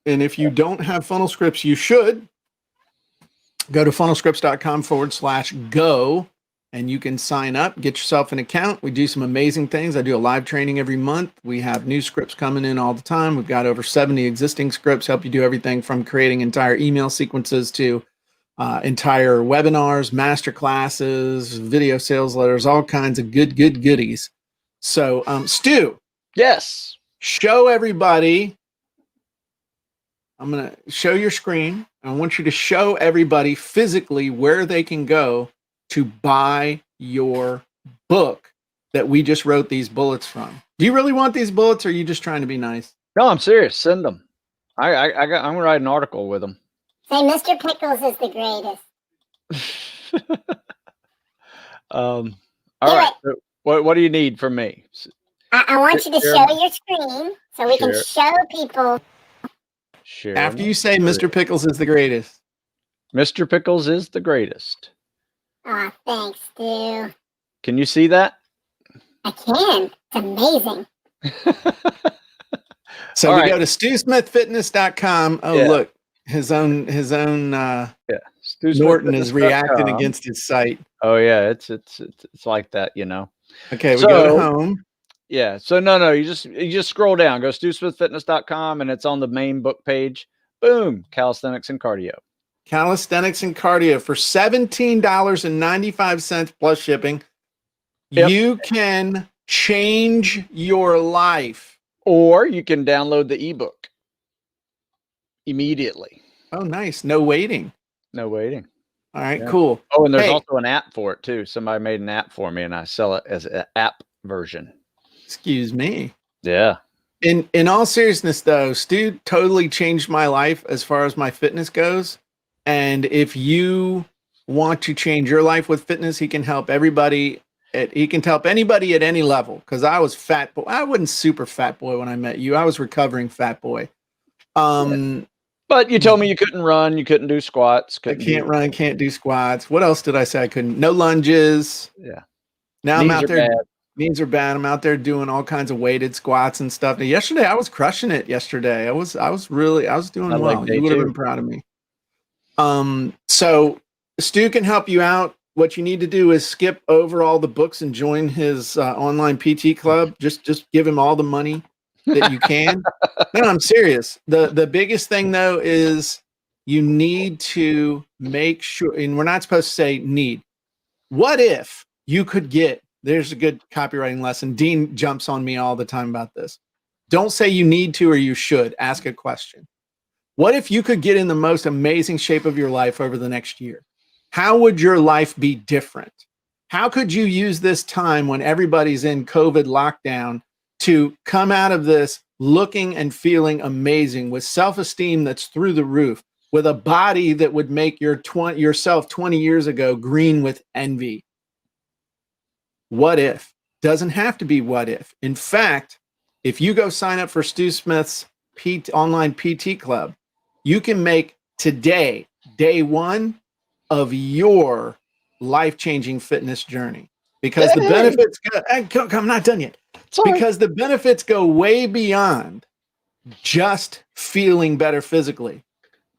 And if you don't have funnel scripts, you should go to funnelscripts.com/go, and you can sign up, get yourself an account. We do some amazing things. I do a live training every month. We have new scripts coming in all the time. We've got over 70 existing scripts, help you do everything from creating entire email sequences to entire webinars, master classes, video sales letters, all kinds of good goodies. So, Stu. Yes. Show everybody. I'm going to show your screen. I want you to show everybody physically where they can go to buy your book that we just wrote these bullets from. Do you really want these bullets, or are you just trying to be nice? No, I'm serious. Send them. I'm going to write an article with them. Say Mr. Pickles is the greatest. All right. So what do you need from me? I want you to show your screen so we can show people. Sure. After you say Mr. Pickles is the greatest. Mr. Pickles is the greatest. Oh, thanks, Stu. Can you see that? I can. It's amazing. So we go to StuSmithFitness.com. Oh, look, his own Norton is reacting against his site. Oh yeah, it's like that, Okay, we go to home. Yeah. So no, you just scroll down, go StuSmithFitness.com, and it's on the main book page. Boom, calisthenics and cardio. Calisthenics and cardio for $17.95 plus shipping. Yep. You can change your life. Or you can download the ebook immediately. Oh, nice. No waiting. No waiting. All right, cool. Oh, and there's also an app for it too. Somebody made an app for me, and I sell it as an app version. Excuse me. Yeah. In all seriousness, though, Stu totally changed my life as far as my fitness goes. And if you want to change your life with fitness, he can help everybody. He can help anybody at any level. Because I was fat boy. I wasn't super fat boy when I met you. I was recovering fat boy. But you told me you couldn't run, you couldn't do squats. I can't run, can't do squats. What else did I say I couldn't? No lunges. Yeah. Now I'm out there. Knees are bad. I'm out there doing all kinds of weighted squats and stuff. Now, yesterday I was crushing it. Yesterday I was doing well. You would have been proud of me. So Stu can help you out. What you need to do is skip over all the books and join his online PT club. Just give him all the money that you can. No, I'm serious. The biggest thing though is you need to make sure, and we're not supposed to say need. What if you could get, there's a good copywriting lesson. Dean jumps on me all the time about this. Don't say you need to or you should. Ask a question. What if you could get in the most amazing shape of your life over the next year? How would your life be different? How could you use this time when everybody's in COVID lockdown to come out of this looking and feeling amazing with self-esteem that's through the roof, with a body that would make yourself 20 years ago green with envy? What if? Doesn't have to be what if. In fact, if you go sign up for Stu Smith's online PT club, you can make today, day one of your life-changing fitness journey, because the benefits go, I'm not done yet. Because the benefits go way beyond just feeling better physically.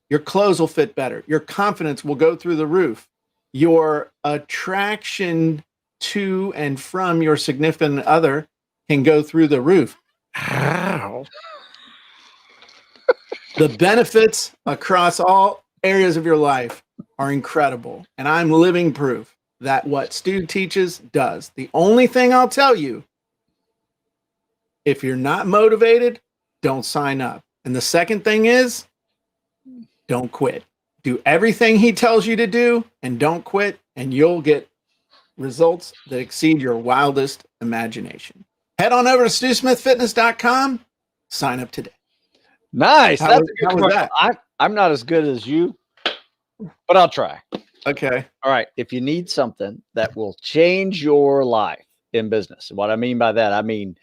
Your clothes will fit better. Your confidence will go through the roof. Your attraction to and from your significant other can go through the roof. How? The benefits across all areas of your life are incredible. And I'm living proof that what Stu teaches does. The only thing I'll tell you, if you're not motivated, don't sign up. And the second thing is, don't quit. Do everything he tells you to do and don't quit, and you'll get results that exceed your wildest imagination. Head on over to StuSmithFitness.com. Sign up today. Nice. How That's was- a good how was question. that? I'm not as good as you, but I'll try. Okay. All right. If you need something that will change your life in business, and what I mean by that, I mean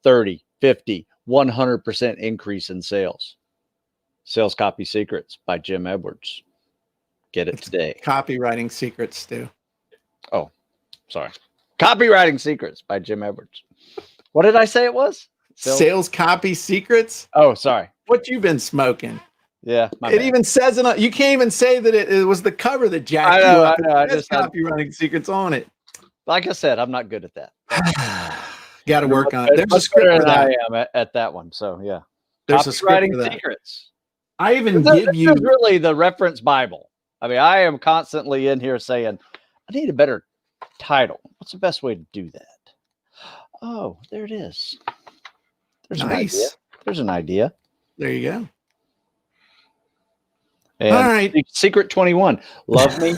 30, 50, 100% increase in sales. Sales Copy Secrets by Jim Edwards. Get it today. Copywriting secrets, Stu. Oh, sorry. Copywriting Secrets by Jim Edwards. What did I say it was? Sales Copy Secrets? Oh, sorry. What you been smoking? Yeah. My It bad. even says it on, you can't even say that it was the cover that jacked I you know, up. I know, I It says just had- Copywriting Secrets on it. Like I said, I'm not good at that. Got to work on it. There's a Much script better for than I that. am at that one. So yeah. There's a script Copywriting for that. Secrets. I even This give you. is really the reference Bible. I mean, I am constantly in here saying, I need a better title. What's the best way to do that? Oh, there it is. There's an idea. Nice. There's an idea. There you go. And All right. Secret 21. Love me,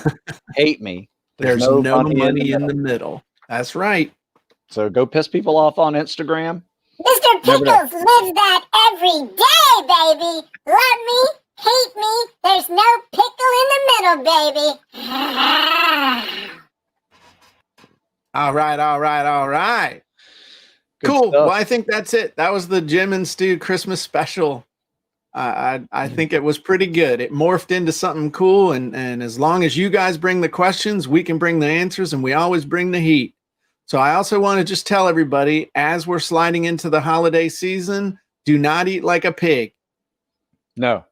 hate me. There's no money in middle. the middle. That's right. So go piss people off on Instagram. Mr. Remember Pickles lives that every day, baby. Love me, hate me. There's no pickle in the middle, baby. All right. All right. All right. Good Cool. stuff. Well, I think that's it. That was the Jim and Stu Christmas special. I think it was pretty good. It morphed into something cool, and as long as you guys bring the questions, we can bring the answers, and we always bring the heat. So I also want to just tell everybody, as we're sliding into the holiday season, do not eat like a pig. No.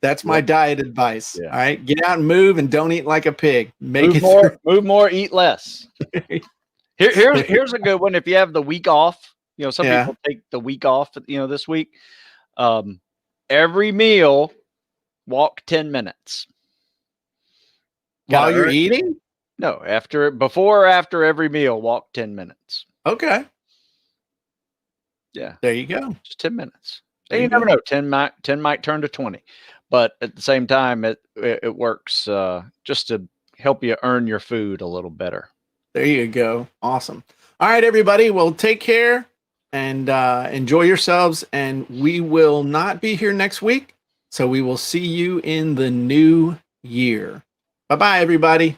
That's my diet advice. Yeah. All right, get out and move, and don't eat like a pig. Make Move more, eat less. Here's a good one. If you have the week off, some Yeah. people take the week off, this week. Every meal, walk 10 minutes. while Gotta you're earn- eating. No, before or after every meal, walk 10 minutes. Okay, Yeah, there you go. just 10 minutes. There You you never go. know. 10 might turn to 20, but at the same time, it works just to help you earn your food a little better. There you go. Awesome. All right, everybody. Well, take care and enjoy yourselves. And we will not be here next week. So we will see you in the new year. Bye-bye, everybody.